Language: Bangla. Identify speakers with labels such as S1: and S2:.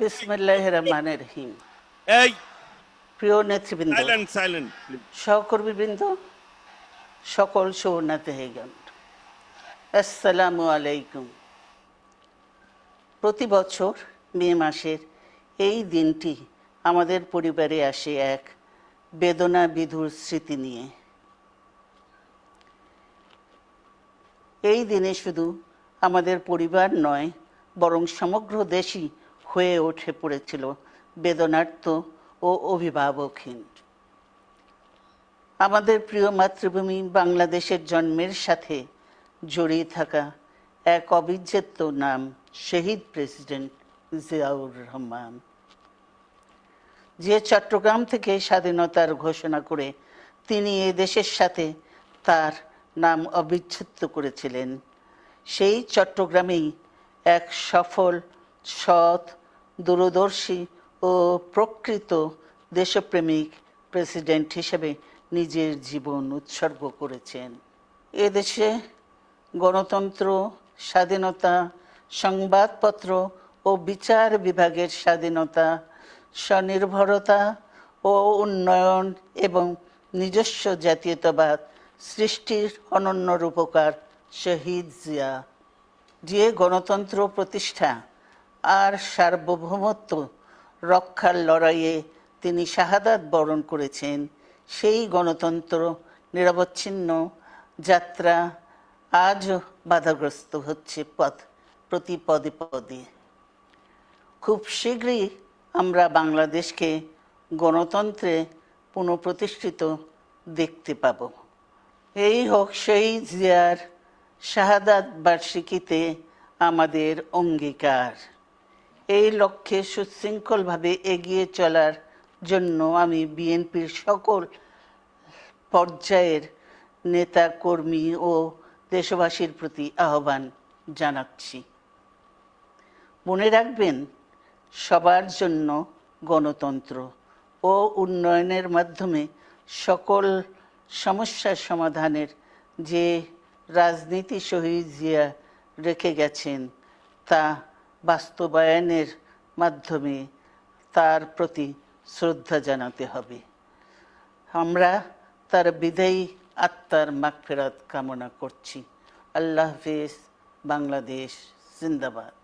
S1: বিসমিল্লাহির রহমানির রহিম।
S2: এই
S1: প্রিয় নেতৃবৃন্দ,
S2: সাইলেন্ট সাইলেন্ট
S1: সহকর্মীবৃন্দ, সকল শরণার্থীগণ, আসসালামু আলাইকুম। প্রতি বছর মে মাসের এই দিনটি আমাদের পরিবারে আসে এক বেদনা বিধুর স্মৃতি নিয়ে। এই দিনে শুধু আমাদের পরিবার নয়, বরং সমগ্র দেশই হয়ে উঠে পড়েছিল বেদনার্ত ও অভিভাবকহীন। আমাদের প্রিয় মাতৃভূমি বাংলাদেশের জন্মের সাথে জড়িয়ে থাকা এক অবিচ্ছেদ্য নাম শহীদ প্রেসিডেন্ট জিয়াউর রহমান, যে চট্টগ্রাম থেকে স্বাধীনতার ঘোষণা করে তিনি এ দেশের সাথে তার নাম অবিচ্ছেদ্য করেছিলেন। সেই চট্টগ্রামেই এক সফল, সৎ, দূরদর্শী ও প্রকৃত দেশপ্রেমিক প্রেসিডেন্ট হিসেবে নিজের জীবন উৎসর্গ করেছেন। এদেশে গণতন্ত্র, স্বাধীনতা, সংবাদপত্র ও বিচার বিভাগের স্বাধীনতা, স্বনির্ভরতা ও উন্নয়ন এবং নিজস্ব জাতীয়তাবাদ সৃষ্টির অনন্য রূপকার শহীদ জিয়া, যে গণতন্ত্র প্রতিষ্ঠা আর সার্বভৌমত্ব রক্ষার লড়াইয়ে তিনি শাহাদাত বরণ করেছেন, সেই গণতন্ত্র নিরবচ্ছিন্ন যাত্রা আজও বাধাগ্রস্ত হচ্ছে প্রতি পদে পদে। খুব শীঘ্রই আমরা বাংলাদেশকে গণতন্ত্রে পুনঃপ্রতিষ্ঠিত দেখতে পাব। এই হোক শহীদ জিয়ার শাহাদাত বার্ষিকীতে আমাদের অঙ্গীকার। এই লক্ষ্যে সুশৃঙ্খলভাবে এগিয়ে চলার জন্য আমি বিএনপির সকল পর্যায়ের নেতা কর্মী ও দেশবাসীর প্রতি আহ্বান জানাচ্ছি। মনে রাখবেন, সবার জন্য গণতন্ত্র ও উন্নয়নের মাধ্যমে সকল সমস্যার সমাধানের যে রাজনীতি শহীদ জিয়া রেখে গেছেন, তা বাস্তবায়নের মাধ্যমে তার প্রতি শ্রদ্ধা জানাতে হবে। আমরা তার বিদায়ী আত্মার মাগফিরাত কামনা করছি। আল্লাহ হাফেজ। বাংলাদেশ জিন্দাবাদ।